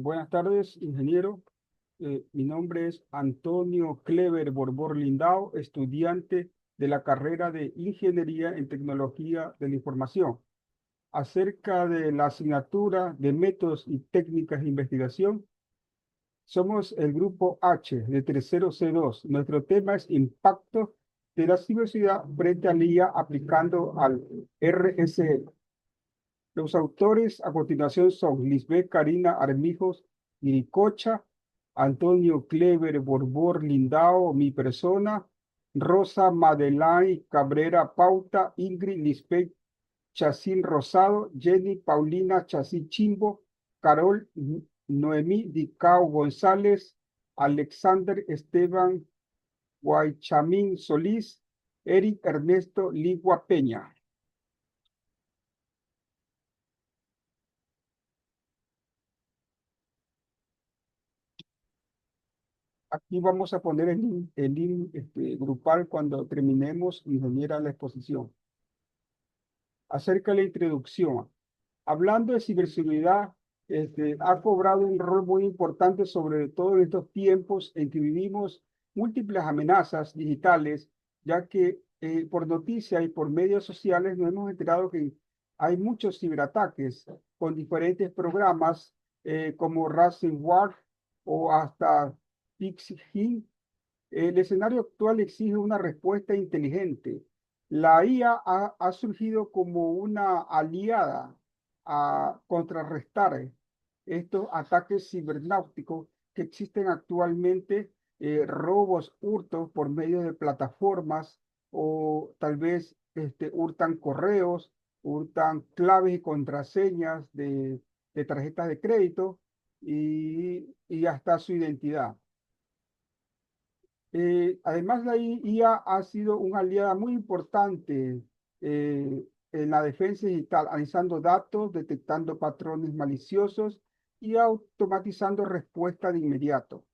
Buenas tardes, ingeniero. Mi nombre es Antonio Clever Borbor Lindao, estudiante de la carrera de Ingeniería en Tecnología de la Información. Acerca de la asignatura de métodos y técnicas de investigación, somos el grupo H de tercero C2. Nuestro tema es impacto de la ciberseguridad frente al IA aplicando al RSE. Los autores a continuación son Lisbeth Karina Armijos Iricocha, Antonio Clever Borbor Lindao, mi persona, Rosa Madelaine Cabrera Pauta, Ingrid Lisbeth Chacín Rosado, Jenny Paulina Chacín Chimbo, Carol Noemí Dicao González, Alexander Esteban Guaychamín Solís, Eric Ernesto Ligua Peña. Aquí vamos a poner el link grupal cuando terminemos, ingeniera, la exposición. Acerca de la introducción. Hablando de ciberseguridad, ha cobrado un rol muy importante, sobre todo en estos tiempos en que vivimos múltiples amenazas digitales, ya que por noticias y por medios sociales nos hemos enterado que hay muchos ciberataques con diferentes programas como ransomware o hasta phishing. El escenario actual exige una respuesta inteligente. La IA ha surgido como una aliada a contrarrestar estos ataques cibernáuticos que existen actualmente, robos, hurtos por medio de plataformas o tal vez hurtan correos, hurtan claves y contraseñas de tarjetas de crédito y hasta su identidad. Además, la IA ha sido una aliada muy importante en la defensa digital, analizando datos, detectando patrones maliciosos y automatizando respuestas de inmediato.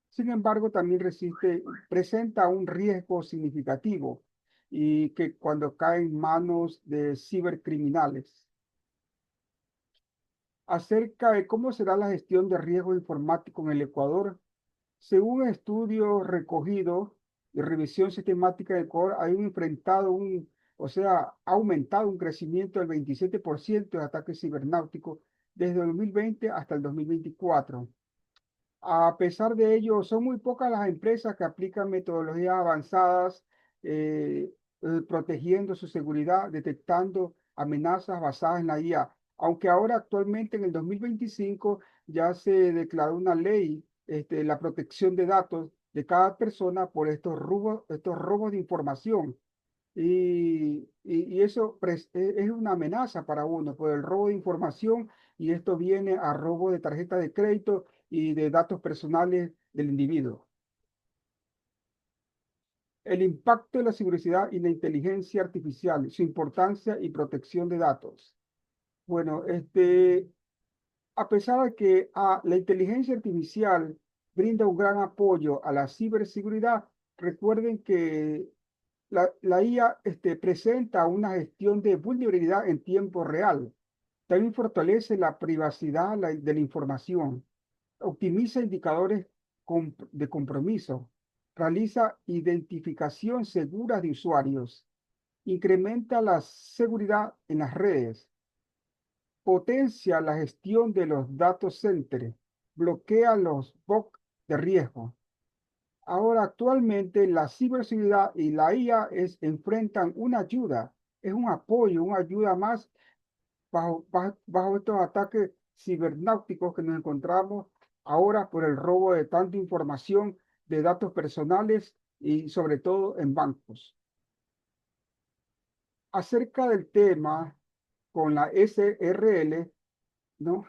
Sin embargo, también presenta un riesgo significativo y que cuando cae en manos de cibercriminales. Acerca de cómo será la gestión de riesgo informático en el Ecuador, según estudios recogidos y revisión sistemática de Ecuador, ha aumentado un crecimiento del 27% de ataques cibernáuticos desde el 2020 hasta el 2024. A pesar de ello, son muy pocas las empresas que aplican metodologías avanzadas, protegiendo su seguridad, detectando amenazas basadas en la IA. Aunque ahora actualmente en el 2025 ya se declaró una ley, la protección de datos de cada persona por estos robos de información. Y eso es una amenaza para uno por el robo de información, y esto viene a robo de tarjeta de crédito y de datos personales del individuo. El impacto de la ciberseguridad y la inteligencia artificial, su importancia y protección de datos. Bueno, a pesar de que la inteligencia artificial brinda un gran apoyo a la ciberseguridad, recuerden que la IA presenta una gestión de vulnerabilidad en tiempo real. También fortalece la privacidad de la información, optimiza indicadores de compromiso, realiza identificación segura de usuarios, incrementa la seguridad en las redes, potencia la gestión de los datos centers, bloquea los bots de riesgo. Ahora, actualmente, la ciberseguridad y la IA enfrentan una ayuda, es un apoyo, una ayuda más bajo estos ataques cibernáuticos que nos encontramos ahora por el robo de tanta información, de datos personales y sobre todo en bancos. Acerca del tema con la SRL, ¿no?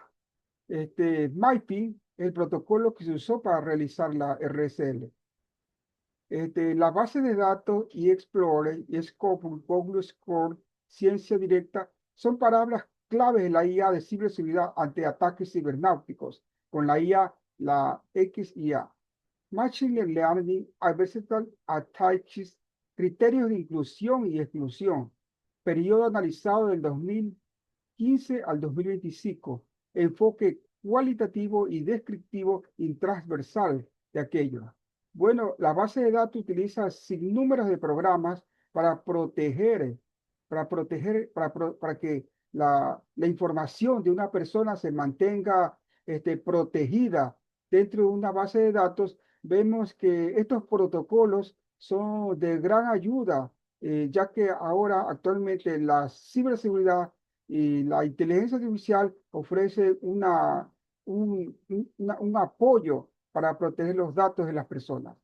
MIPI, el protocolo que se usó para realizar la RSL. La base de datos y Explorer y Scope, Google Score, Ciencia Directa, son palabras claves en la IA de ciberseguridad ante ataques cibernáuticos, con la IA, la XIA. Machine Learning, Adversarial Attacks, criterios de inclusión y exclusión, periodo analizado del 2015 al 2025, enfoque cualitativo y descriptivo y transversal de aquello. Bueno, la base de datos utiliza sinnúmeros de programas para proteger, para que la información de una persona se mantenga protegida dentro de una base de datos. Vemos que estos protocolos son de gran ayuda, ya que ahora actualmente la ciberseguridad y la inteligencia artificial ofrece un apoyo para proteger los datos de las personas.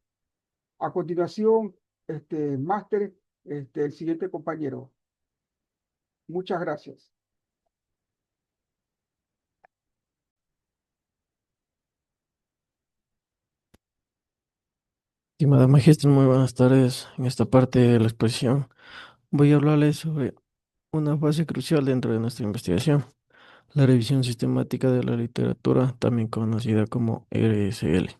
A continuación, máster, el siguiente compañero. Muchas gracias. Estimada maestra, muy buenas tardes. En esta parte de la exposición voy a hablarles sobre una fase crucial dentro de nuestra investigación, la revisión sistemática de la literatura, también conocida como RSL.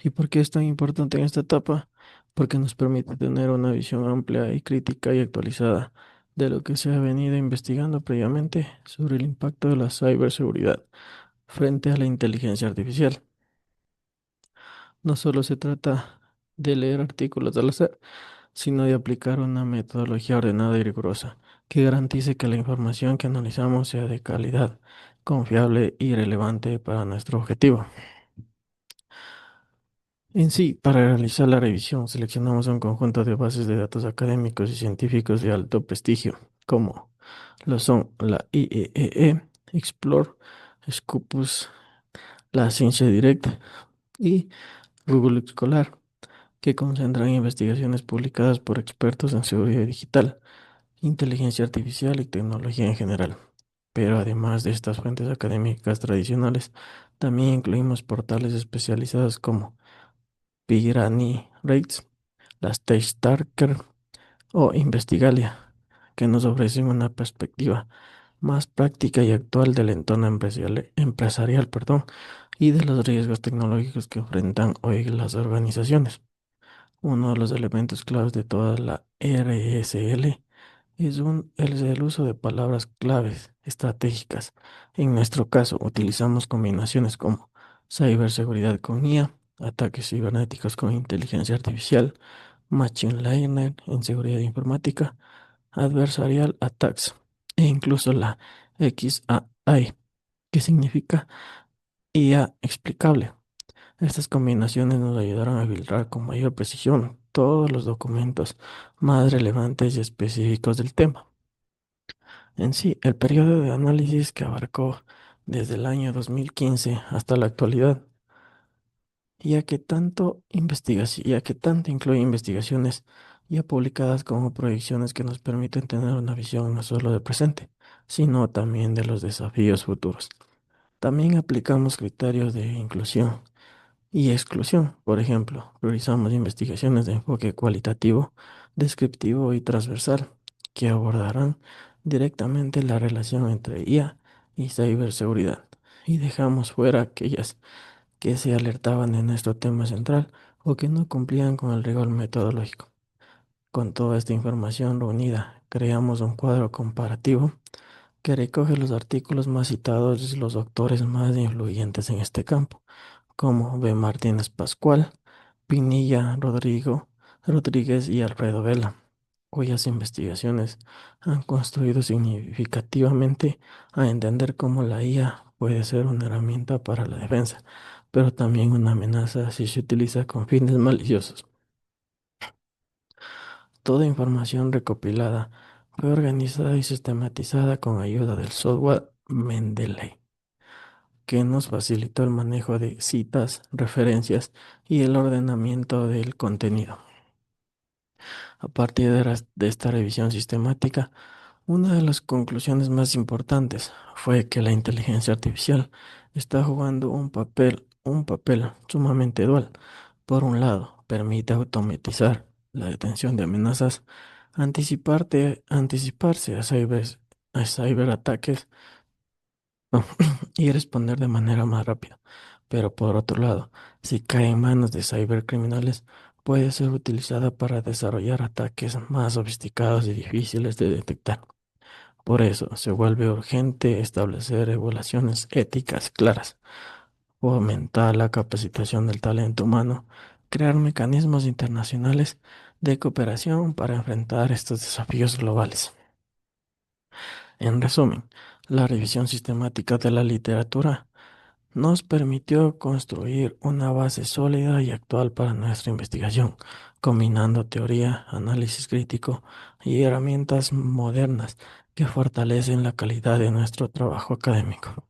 ¿Y por qué es tan importante en esta etapa? Porque nos permite tener una visión amplia y crítica y actualizada de lo que se ha venido investigando previamente sobre el impacto de la ciberseguridad frente a la inteligencia artificial. No solo se trata de leer artículos al azar, sino de aplicar una metodología ordenada y rigurosa que garantice que la información que analizamos sea de calidad, confiable y relevante para nuestro objetivo. En sí, para realizar la revisión, seleccionamos un conjunto de bases de datos académicos y científicos de alto prestigio, como lo son la IEEE, Explore, Scopus, la Ciencia Direct y Google Scholar, que concentran investigaciones publicadas por expertos en seguridad digital, inteligencia artificial y tecnología en general. Pero además de estas fuentes académicas tradicionales, también incluimos portales especializados como Pirani Rates, las Starker o Investigalia, que nos ofrecen una perspectiva más práctica y actual del entorno empresarial, perdón, y de los riesgos tecnológicos que enfrentan hoy las organizaciones. Uno de los elementos claves de toda la RSL es el uso de palabras claves estratégicas. En nuestro caso, utilizamos combinaciones como ciberseguridad con IA, ataques cibernéticos con inteligencia artificial, machine learning en seguridad informática, adversarial attacks e incluso la XAI, que significa IA explicable. Estas combinaciones nos ayudaron a filtrar con mayor precisión todos los documentos más relevantes y específicos del tema. En sí, el periodo de análisis que abarcó desde el año 2015 hasta la actualidad, ya que tanto incluye investigaciones ya publicadas como proyecciones que nos permiten tener una visión no solo del presente, sino también de los desafíos futuros. También aplicamos criterios de inclusión y exclusión. Por ejemplo, priorizamos investigaciones de enfoque cualitativo, descriptivo y transversal que abordarán directamente la relación entre IA y ciberseguridad. Y dejamos fuera aquellas que se alertaban de nuestro tema central o que no cumplían con el rigor metodológico. Con toda esta información reunida, creamos un cuadro comparativo que recoge los artículos más citados y los autores más influyentes en este campo, como B. Martínez Pascual, Pinilla Rodríguez y Alfredo Vela, cuyas investigaciones han contribuido significativamente a entender cómo la IA puede ser una herramienta para la defensa, pero también una amenaza si se utiliza con fines maliciosos. Toda información recopilada fue organizada y sistematizada con ayuda del software Mendeley, que nos facilitó el manejo de citas, referencias y el ordenamiento del contenido. A partir de esta revisión sistemática, una de las conclusiones más importantes fue que la inteligencia artificial está jugando un papel sumamente dual. Por un lado, permite automatizar la detención de amenazas, anticiparse a ciberataques y responder de manera más rápida. Pero por otro lado, si cae en manos de cibercriminales, puede ser utilizada para desarrollar ataques más sofisticados y difíciles de detectar. Por eso se vuelve urgente establecer regulaciones éticas claras, fomentar la capacitación del talento humano, crear mecanismos internacionales de cooperación para enfrentar estos desafíos globales. En resumen, la revisión sistemática de la literatura nos permitió construir una base sólida y actual para nuestra investigación, combinando teoría, análisis crítico y herramientas modernas que fortalecen la calidad de nuestro trabajo académico.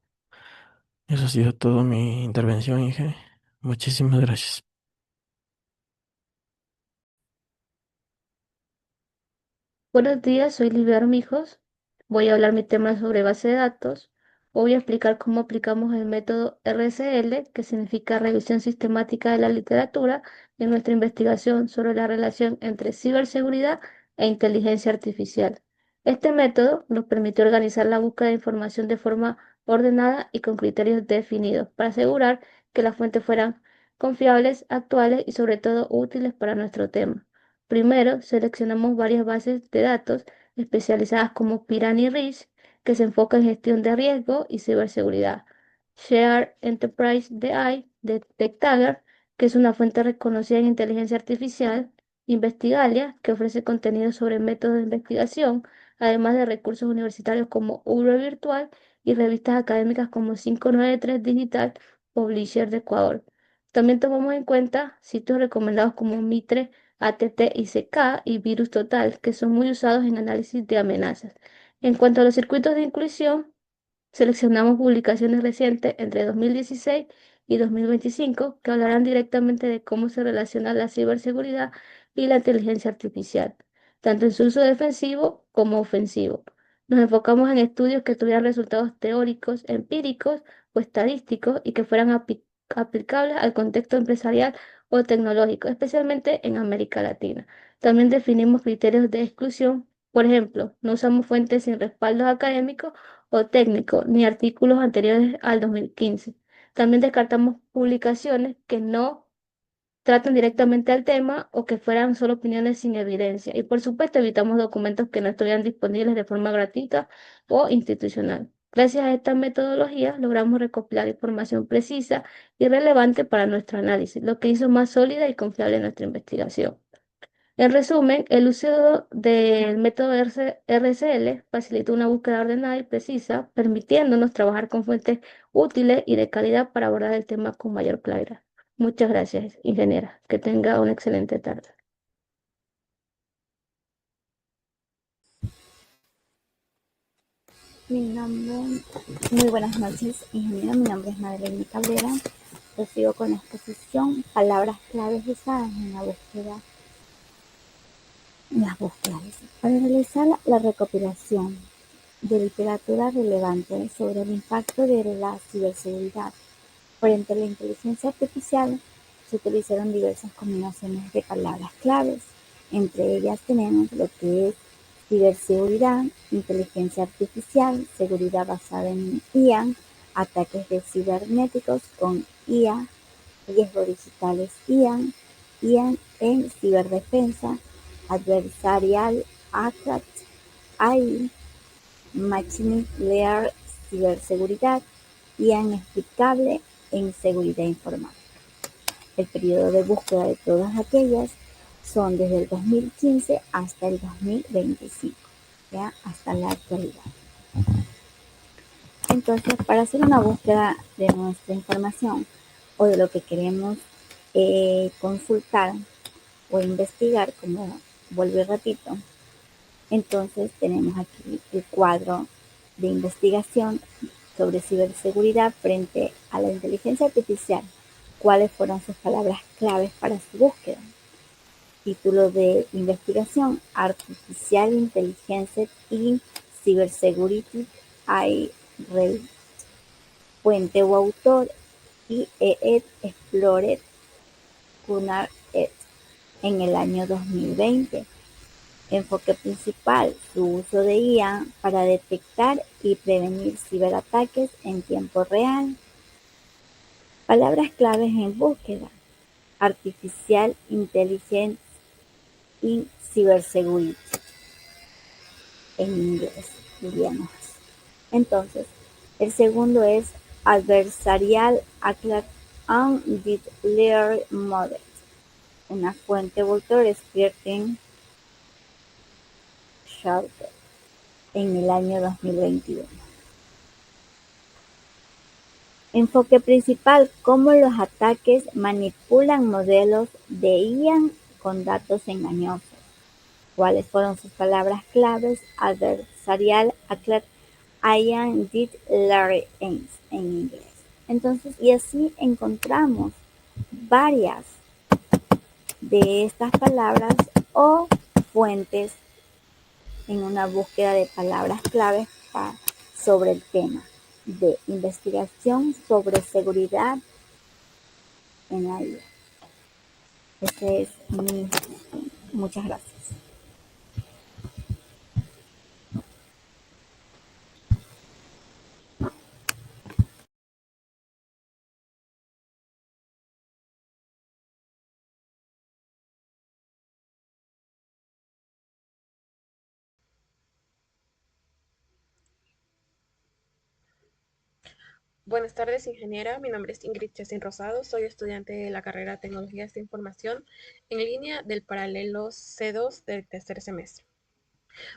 Eso ha sido todo mi intervención, Inge. Muchísimas gracias. Buenos días, soy Livia Armijos. Voy a hablar mi tema sobre base de datos. Voy a explicar cómo aplicamos el método RSL, que significa Revisión Sistemática de la Literatura, en nuestra investigación sobre la relación entre ciberseguridad e inteligencia artificial. Este método nos permitió organizar la búsqueda de información de forma ordenada y con criterios definidos para asegurar que las fuentes fueran confiables, actuales y sobre todo útiles para nuestro tema. Primero, seleccionamos varias bases de datos especializadas como Piranha Reach, que se enfoca en gestión de riesgo y ciberseguridad. Share Enterprise DI de TechTagger, que es una fuente reconocida en inteligencia artificial. Investigalia, que ofrece contenido sobre métodos de investigación, además de recursos universitarios como Urbe Virtual y revistas académicas como 593 Digital Publisher de Ecuador. También tomamos en cuenta sitios recomendados como Mitre, ATT-ICK y Virus Total, que son muy usados en análisis de amenazas. En cuanto a los circuitos de inclusión, seleccionamos publicaciones recientes entre 2016 y 2025 que hablarán directamente de cómo se relaciona la ciberseguridad y la inteligencia artificial, tanto en su uso defensivo como ofensivo. Nos enfocamos en estudios que tuvieran resultados teóricos, empíricos o estadísticos y que fueran aplicables al contexto empresarial o tecnológico, especialmente en América Latina. También definimos criterios de exclusión. Por ejemplo, no usamos fuentes sin respaldos académicos o técnico, ni artículos anteriores al 2015. También descartamos publicaciones que no tratan directamente al tema o que fueran solo opiniones sin evidencia. Y por supuesto evitamos documentos que no estuvieran disponibles de forma gratuita o institucional. Gracias a esta metodología logramos recopilar información precisa y relevante para nuestro análisis, lo que hizo más sólida y confiable nuestra investigación. En resumen, el uso del método RSL facilita una búsqueda ordenada y precisa, permitiéndonos trabajar con fuentes útiles y de calidad para abordar el tema con mayor claridad. Muchas gracias, ingeniera. Que tenga una excelente tarde. Muy buenas noches, ingeniero. Mi nombre es Madeleine Cabrera. Prosigo con la exposición palabras claves usadas en la búsqueda. Las búsquedas. Para realizar la recopilación de literatura relevante sobre el impacto de la ciberseguridad frente a la inteligencia artificial, se utilizaron diversas combinaciones de palabras claves. Entre ellas tenemos lo que es ciberseguridad, inteligencia artificial, seguridad basada en IA, ataques de cibernéticos con IA, riesgos digitales IA en ciberdefensa, adversarial attack, AI, machine learning, ciberseguridad, IA inexplicable en seguridad informática. El periodo de búsqueda de todas aquellas son desde el 2015 hasta el 2025, ¿ya? Hasta la actualidad. Entonces, para hacer una búsqueda de nuestra información o de lo que queremos consultar o investigar, como vuelvo y repito, entonces tenemos aquí el cuadro de investigación sobre ciberseguridad frente a la inteligencia artificial. ¿Cuáles fueron sus palabras claves para su búsqueda? Título de investigación: Artificial Intelligence in Cybersecurity Rate. Fuente o autor: IEEE Explorer Gunnar et. En el año 2020. Enfoque principal: su uso de IA para detectar y prevenir ciberataques en tiempo real. Palabras claves en búsqueda: Artificial Intelligence in Cybersecurity, en inglés. idiomas. Entonces, el segundo es Adversarial Accurate and Deep Learning Model, una fuente Vultr Scripting Charter en el año 2021. Enfoque principal: cómo los ataques manipulan modelos de IA con datos engañosos. ¿Cuáles fueron sus palabras claves? Adversarial Accurate and Deep Learning en inglés. Entonces, y así encontramos varias de estas palabras o fuentes en una búsqueda de palabras claves sobre el tema de investigación sobre seguridad en la IA. Ese es mi. Muchas gracias. Buenas tardes, ingeniera. Mi nombre es Ingrid Chacín Rosado. Soy estudiante de la carrera de Tecnologías de Información en línea del paralelo C2 del tercer semestre.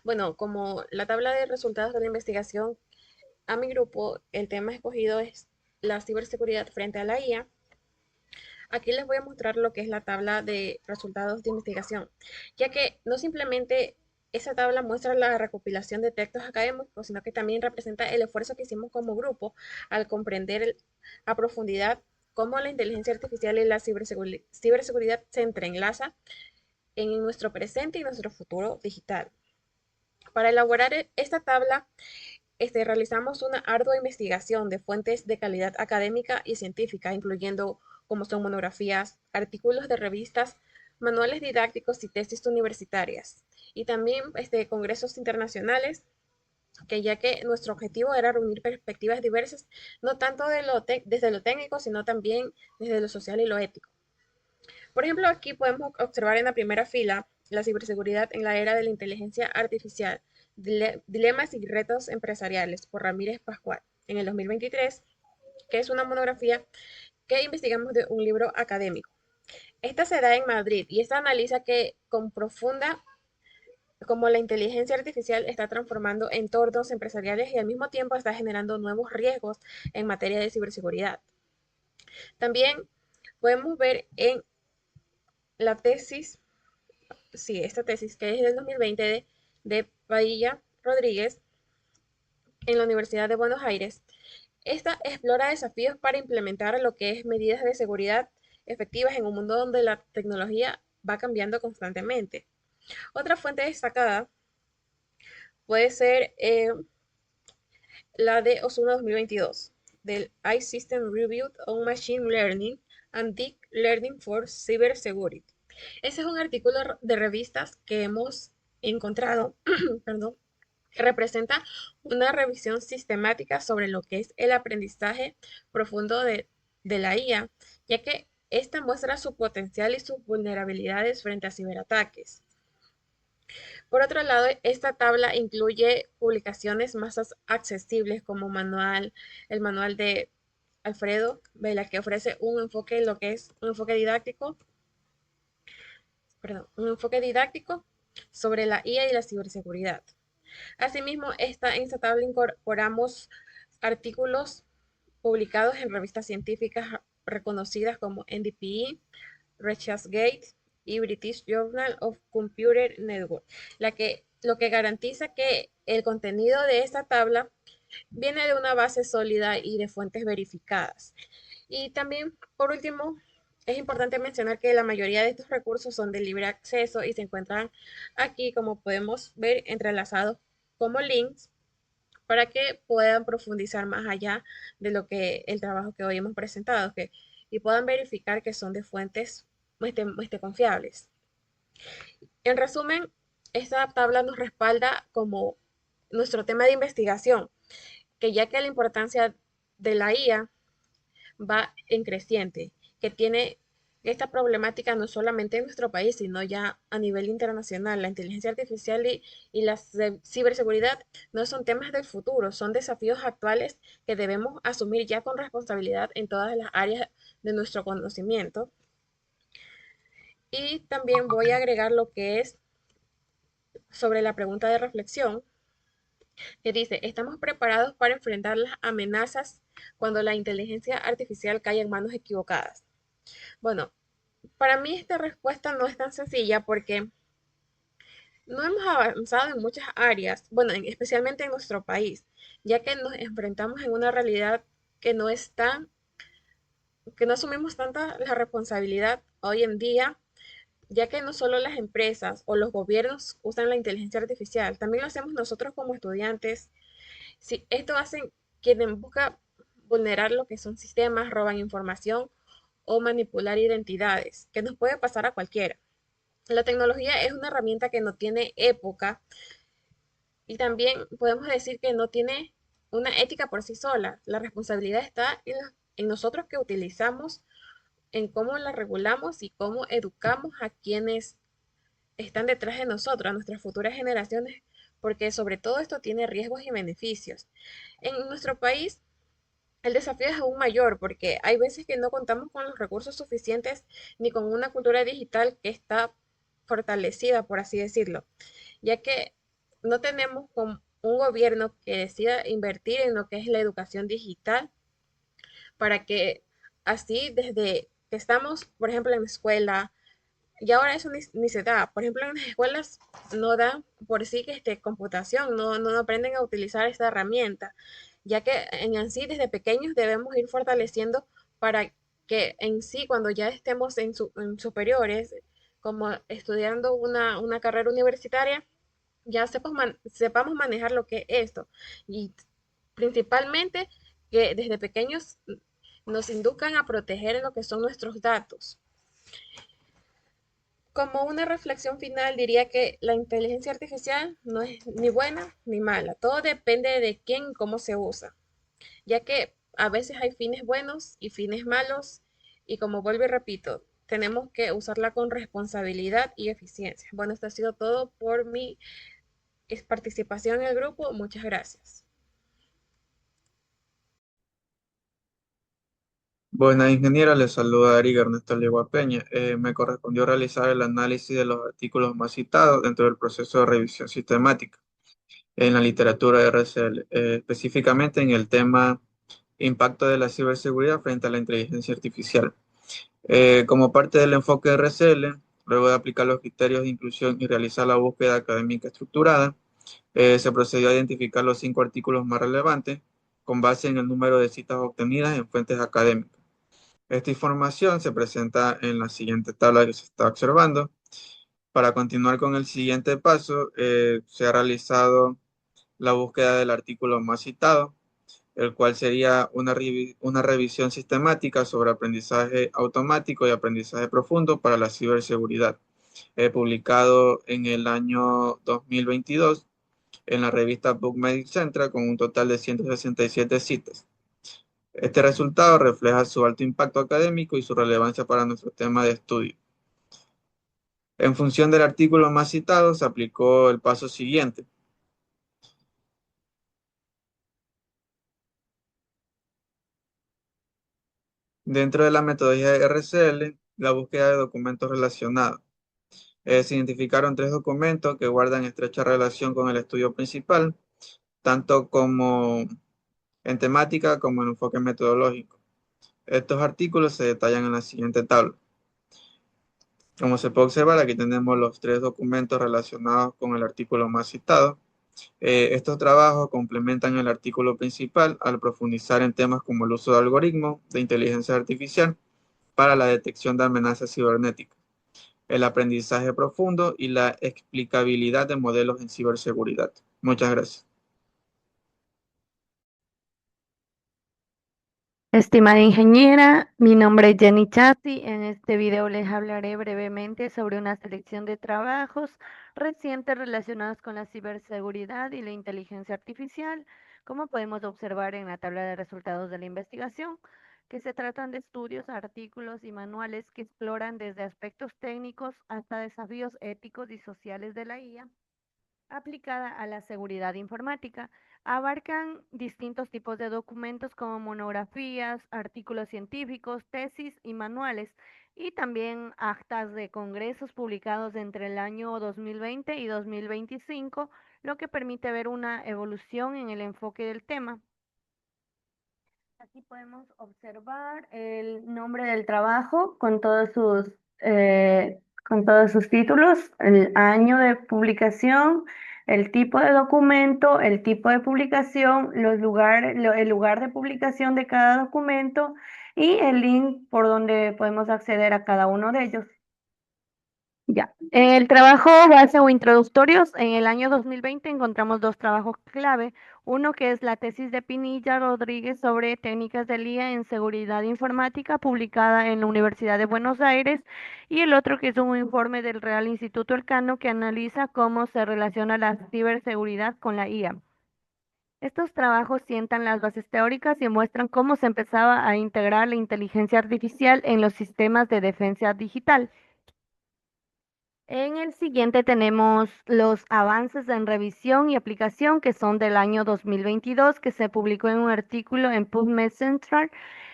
Bueno, como la tabla de resultados de la investigación, a mi grupo el tema escogido es la ciberseguridad frente a la IA. Aquí les voy a mostrar lo que es la tabla de resultados de investigación, ya que no simplemente esa tabla muestra la recopilación de textos académicos, sino que también representa el esfuerzo que hicimos como grupo al comprender a profundidad cómo la inteligencia artificial y la ciberseguridad se entrelazan en nuestro presente y nuestro futuro digital. Para elaborar esta tabla, realizamos una ardua investigación de fuentes de calidad académica y científica, incluyendo como son monografías, artículos de revistas, manuales didácticos y tesis universitarias. Y también congresos internacionales, que ya que nuestro objetivo era reunir perspectivas diversas, no tanto desde lo técnico, sino también desde lo social y lo ético. Por ejemplo, aquí podemos observar en la primera fila la ciberseguridad en la era de la inteligencia artificial, dilemas y retos empresariales, por Ramírez Pascual, en el 2023, que es una monografía que investigamos de un libro académico. Esta se da en Madrid y esta analiza que con profunda como la inteligencia artificial está transformando entornos empresariales y al mismo tiempo está generando nuevos riesgos en materia de ciberseguridad. También podemos ver en la tesis, sí, esta tesis que es del 2020 de Padilla Rodríguez en la Universidad de Buenos Aires. Esta explora desafíos para implementar lo que es medidas de seguridad efectivas en un mundo donde la tecnología va cambiando constantemente. Otra fuente destacada puede ser la de Osuna 2022, del iSystem Review on Machine Learning and Deep Learning for Cybersecurity. Ese es un artículo de revistas que hemos encontrado, perdón, que representa una revisión sistemática sobre lo que es el aprendizaje profundo de la IA, ya que esta muestra su potencial y sus vulnerabilidades frente a ciberataques. Por otro lado, esta tabla incluye publicaciones más accesibles como el manual de Alfredo Vela, que ofrece un enfoque, lo que es un enfoque didáctico sobre la IA y la ciberseguridad. Asimismo, en esta tabla incorporamos artículos publicados en revistas científicas reconocidas como NDPE, ResearchGate y British Journal of Computer Network, lo que garantiza que el contenido de esta tabla viene de una base sólida y de fuentes verificadas. Y también, por último, es importante mencionar que la mayoría de estos recursos son de libre acceso y se encuentran aquí, como podemos ver, entrelazados como links para que puedan profundizar más allá de lo que el trabajo que hoy hemos presentado y puedan verificar que son de fuentes confiables. En resumen, esta tabla nos respalda como nuestro tema de investigación, que ya que la importancia de la IA va en creciente, que tiene que esta problemática no solamente en nuestro país, sino ya a nivel internacional. La inteligencia artificial y la ciberseguridad no son temas del futuro, son desafíos actuales que debemos asumir ya con responsabilidad en todas las áreas de nuestro conocimiento. Y también voy a agregar lo que es sobre la pregunta de reflexión, que dice, ¿estamos preparados para enfrentar las amenazas cuando la inteligencia artificial cae en manos equivocadas? Bueno, para mí esta respuesta no es tan sencilla porque no hemos avanzado en muchas áreas, bueno, especialmente en nuestro país, ya que nos enfrentamos en una realidad que no es tan, que no asumimos tanta la responsabilidad hoy en día, ya que no solo las empresas o los gobiernos usan la inteligencia artificial, también lo hacemos nosotros como estudiantes. Si esto hace quienes buscan vulnerar lo que son sistemas, roban información o manipular identidades, que nos puede pasar a cualquiera. La tecnología es una herramienta que no tiene época y también podemos decir que no tiene una ética por sí sola. La responsabilidad está en nosotros que utilizamos, en cómo la regulamos y cómo educamos a quienes están detrás de nosotros, a nuestras futuras generaciones, porque sobre todo esto tiene riesgos y beneficios. En nuestro país, el desafío es aún mayor porque hay veces que no contamos con los recursos suficientes ni con una cultura digital que está fortalecida, por así decirlo, ya que no tenemos un gobierno que decida invertir en lo que es la educación digital para que así desde que estamos, por ejemplo, en la escuela, y ahora eso ni se da. Por ejemplo, en las escuelas no dan por sí que computación, no aprenden a utilizar esta herramienta, ya que en sí desde pequeños debemos ir fortaleciendo para que en sí cuando ya estemos en superiores, como estudiando una carrera universitaria, ya sepamos manejar lo que es esto. Y principalmente que desde pequeños nos induzcan a proteger lo que son nuestros datos. Como una reflexión final, diría que la inteligencia artificial no es ni buena ni mala. Todo depende de quién y cómo se usa, ya que a veces hay fines buenos y fines malos, y como vuelvo y repito, tenemos que usarla con responsabilidad y eficiencia. Bueno, esto ha sido todo por mi participación en el grupo. Muchas gracias. Buenas, ingeniera, les saluda Eric Ernesto Legua Peña. Me correspondió realizar el análisis de los artículos más citados dentro del proceso de revisión sistemática en la literatura de RCL, específicamente en el tema impacto de la ciberseguridad frente a la inteligencia artificial. Como parte del enfoque de RCL, luego de aplicar los criterios de inclusión y realizar la búsqueda académica estructurada, se procedió a identificar los 5 artículos más relevantes con base en el número de citas obtenidas en fuentes académicas. Esta información se presenta en la siguiente tabla que se está observando. Para continuar con el siguiente paso, se ha realizado la búsqueda del artículo más citado, el cual sería una revisión sistemática sobre aprendizaje automático y aprendizaje profundo para la ciberseguridad, publicado en el año 2022 en la revista PubMed Central con un total de 167 citas. Este resultado refleja su alto impacto académico y su relevancia para nuestro tema de estudio. En función del artículo más citado, se aplicó el paso siguiente. Dentro de la metodología de RCL, la búsqueda de documentos relacionados. Se identificaron 3 documentos que guardan estrecha relación con el estudio principal, tanto como en temática como en enfoque metodológico. Estos artículos se detallan en la siguiente tabla. Como se puede observar, aquí tenemos los 3 documentos relacionados con el artículo más citado. Estos trabajos complementan el artículo principal al profundizar en temas como el uso de algoritmos de inteligencia artificial para la detección de amenazas cibernéticas, el aprendizaje profundo y la explicabilidad de modelos en ciberseguridad. Muchas gracias. Estimada ingeniera, mi nombre es Jenny Chatti. En este video les hablaré brevemente sobre una selección de trabajos recientes relacionados con la ciberseguridad y la inteligencia artificial, como podemos observar en la tabla de resultados de la investigación. que se tratan de estudios, artículos y manuales que exploran desde aspectos técnicos hasta desafíos éticos y sociales de la IA aplicada a la seguridad informática. Abarcan distintos tipos de documentos como monografías, artículos científicos, tesis y manuales, y también actas de congresos publicados entre el año 2020 y 2025, lo que permite ver una evolución en el enfoque del tema. Aquí podemos observar el nombre del trabajo con todos sus títulos, el año de publicación, el tipo de documento, el tipo de publicación, el lugar de publicación de cada documento y el link por donde podemos acceder a cada uno de ellos. Ya. El trabajo base o introductorios, en el año 2020 encontramos dos trabajos clave. Uno que es la tesis de Pinilla Rodríguez sobre técnicas del IA en seguridad informática, publicada en la Universidad de Buenos Aires, y el otro que es un informe del Real Instituto Elcano que analiza cómo se relaciona la ciberseguridad con la IA. Estos trabajos sientan las bases teóricas y muestran cómo se empezaba a integrar la inteligencia artificial en los sistemas de defensa digital. En el siguiente tenemos los avances en revisión y aplicación que son del año 2022, que se publicó en un artículo en PubMed Central,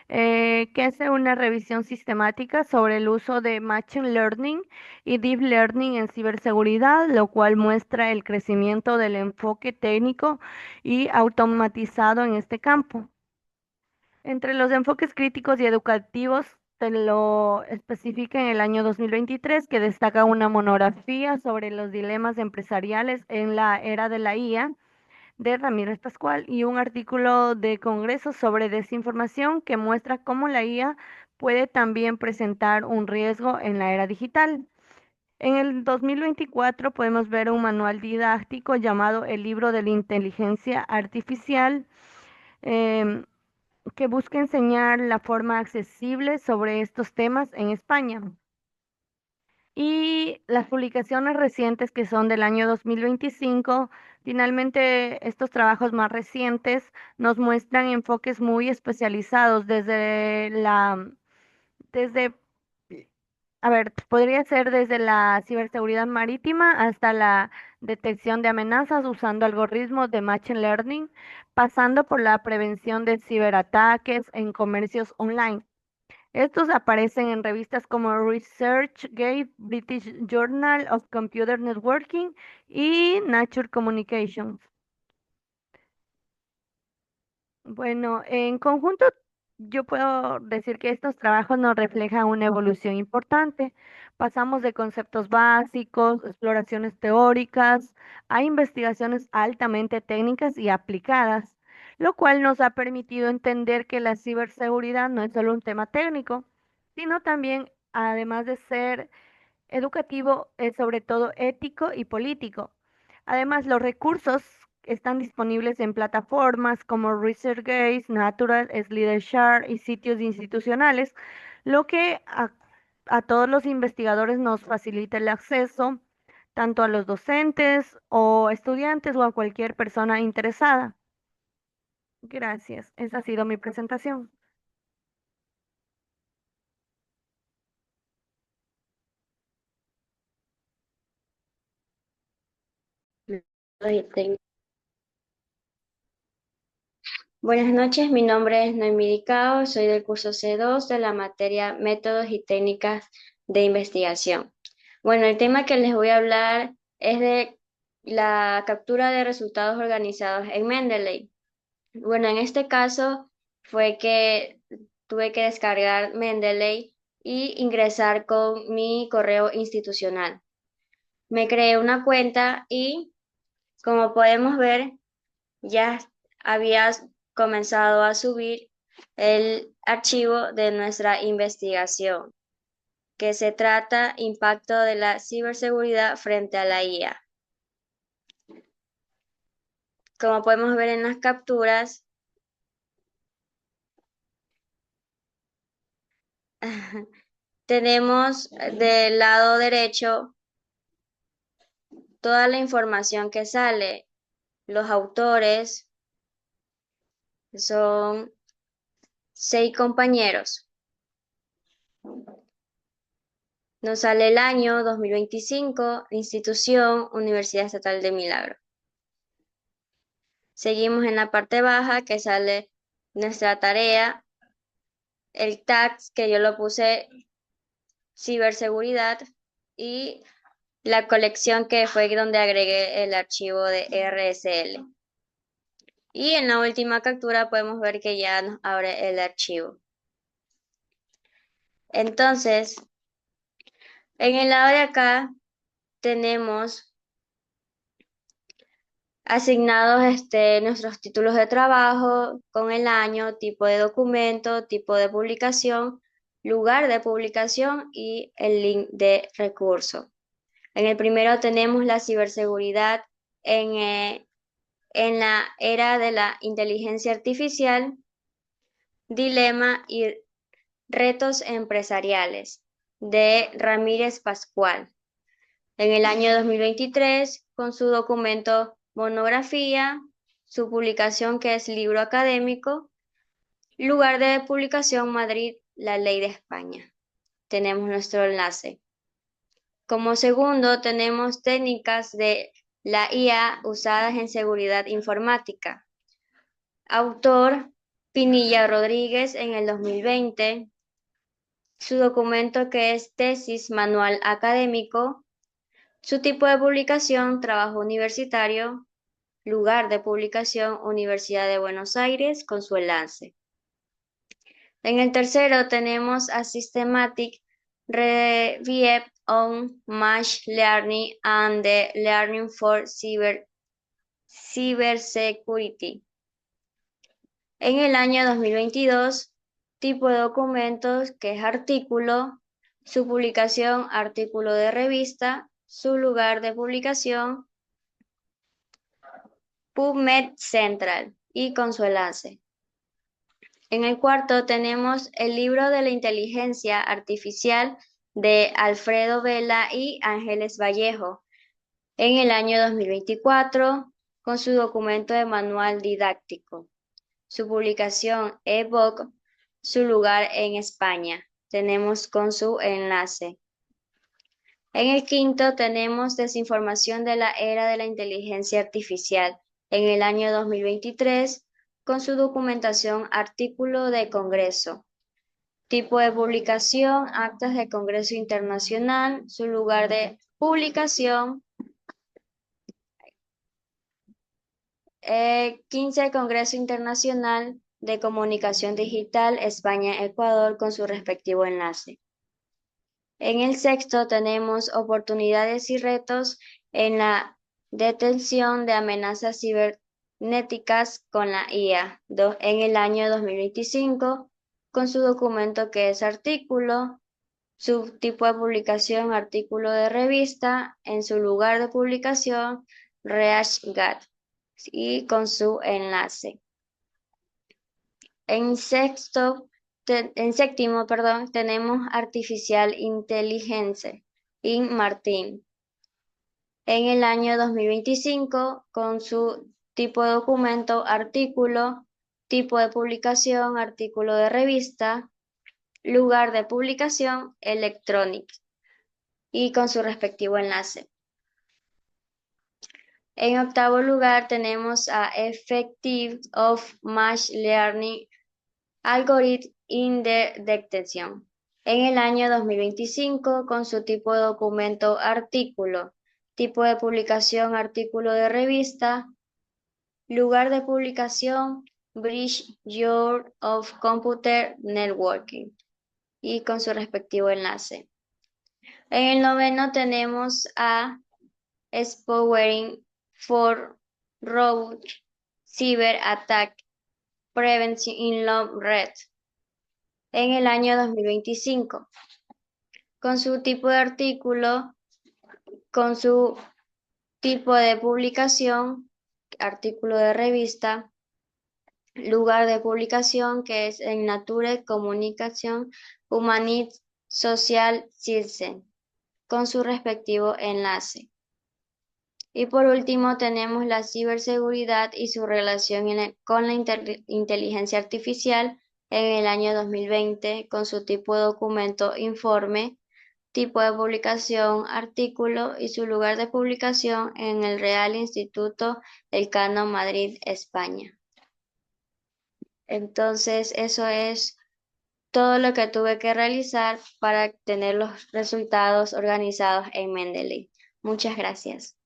que hace una revisión sistemática sobre el uso de Machine Learning y Deep Learning en ciberseguridad, lo cual muestra el crecimiento del enfoque técnico y automatizado en este campo. Entre los enfoques críticos y educativos, te lo especifica en el año 2023, que destaca una monografía sobre los dilemas empresariales en la era de la IA de Ramírez Pascual y un artículo de Congreso sobre desinformación que muestra cómo la IA puede también presentar un riesgo en la era digital. En el 2024 podemos ver un manual didáctico llamado El libro de la inteligencia artificial, em, que busca enseñar la forma accesible sobre estos temas en España. Y las publicaciones recientes que son del año 2025, finalmente estos trabajos más recientes nos muestran enfoques muy especializados desde, a ver, podría ser desde la ciberseguridad marítima hasta la detección de amenazas usando algoritmos de Machine Learning, pasando por la prevención de ciberataques en comercios online. Estos aparecen en revistas como ResearchGate, British Journal of Computer Networking y Nature Communications. Bueno, en conjunto, yo puedo decir que estos trabajos nos reflejan una evolución importante. Pasamos de conceptos básicos, exploraciones teóricas, a investigaciones altamente técnicas y aplicadas, lo cual nos ha permitido entender que la ciberseguridad no es solo un tema técnico, sino también, además de ser educativo, es sobre todo ético y político. Además, los recursos están disponibles en plataformas como ResearchGate, Natural, SlideShare y sitios institucionales, lo que a todos los investigadores nos facilita el acceso tanto a los docentes o estudiantes o a cualquier persona interesada. Gracias. Esa ha sido mi presentación. Buenas noches, mi nombre es Noemí Dicao, soy del curso C2 de la materia Métodos y Técnicas de Investigación. Bueno, el tema que les voy a hablar es de la captura de resultados organizados en Mendeley. Bueno, en este caso fue que tuve que descargar Mendeley y ingresar con mi correo institucional. Me creé una cuenta y, como podemos ver, ya había comenzado a subir el archivo de nuestra investigación, que se trata impacto de la ciberseguridad frente a la IA. Como podemos ver en las capturas, tenemos del lado derecho toda la información que sale. Los autores son 6 compañeros. Nos sale el año 2025, institución, Universidad Estatal de Milagro. Seguimos en la parte baja que sale nuestra tarea, el tag que yo lo puse ciberseguridad y la colección que fue donde agregué el archivo de RSL. Y en la última captura podemos ver que ya nos abre el archivo. Entonces, en el lado de acá tenemos asignados nuestros títulos de trabajo con el año, tipo de documento, tipo de publicación, lugar de publicación y el link de recurso. En el primero tenemos la ciberseguridad en la era de la inteligencia artificial, dilema y retos empresariales de Ramírez Pascual. En el año 2023, con su documento monografía, su publicación que es libro académico, lugar de publicación Madrid, la ley de España. Tenemos nuestro enlace. Como segundo, tenemos técnicas de la IA usadas en seguridad informática. Autor, Pinilla Rodríguez en el 2020. Su documento que es tesis manual académico. Su tipo de publicación, trabajo universitario. Lugar de publicación, Universidad de Buenos Aires, con su enlace. En el tercero tenemos a Systematic Review on Machine Learning and the Learning for Cybersecurity. En el año 2022, tipo de documentos que es artículo, su publicación, artículo de revista, su lugar de publicación, PubMed Central y con su enlace. En el cuarto tenemos el libro de la inteligencia artificial de Alfredo Vela y Ángeles Vallejo en el año 2024 con su documento de manual didáctico. Su publicación ebook, su lugar en España. Tenemos con su enlace. En el quinto tenemos desinformación de la era de la inteligencia artificial en el año 2023 con su documentación artículo de Congreso. Tipo de publicación, actas de Congreso Internacional, su lugar de publicación, 15 Congreso Internacional de Comunicación Digital España-Ecuador con su respectivo enlace. En el sexto tenemos oportunidades y retos en la detención de amenazas cibernéticas con la IA en el año 2025 con su documento que es artículo, su tipo de publicación artículo de revista, en su lugar de publicación ReachGAT y con su enlace. En séptimo, tenemos Artificial Intelligence in Martín. En el año 2025, con su tipo de documento, artículo, tipo de publicación, artículo de revista, lugar de publicación, Electronic, y con su respectivo enlace. En octavo lugar tenemos a Effective of Machine Learning Algorithm in the Detection. En el año 2025, con su tipo de documento artículo, tipo de publicación artículo de revista, lugar de publicación Bridge Journal of Computer Networking y con su respectivo enlace. En el noveno tenemos a Empowering for Robot Cyber Attack Prevention in Love Red en el año 2025 con su tipo de artículo, con su tipo de publicación, artículo de revista, lugar de publicación que es en Nature Communication Humanity Social Science con su respectivo enlace. Y por último tenemos la ciberseguridad y su relación con la inteligencia artificial en el año 2020 con su tipo de documento informe, tipo de publicación, artículo y su lugar de publicación en el Real Instituto Elcano, Madrid, España. Entonces, eso es todo lo que tuve que realizar para tener los resultados organizados en Mendeley. Muchas gracias.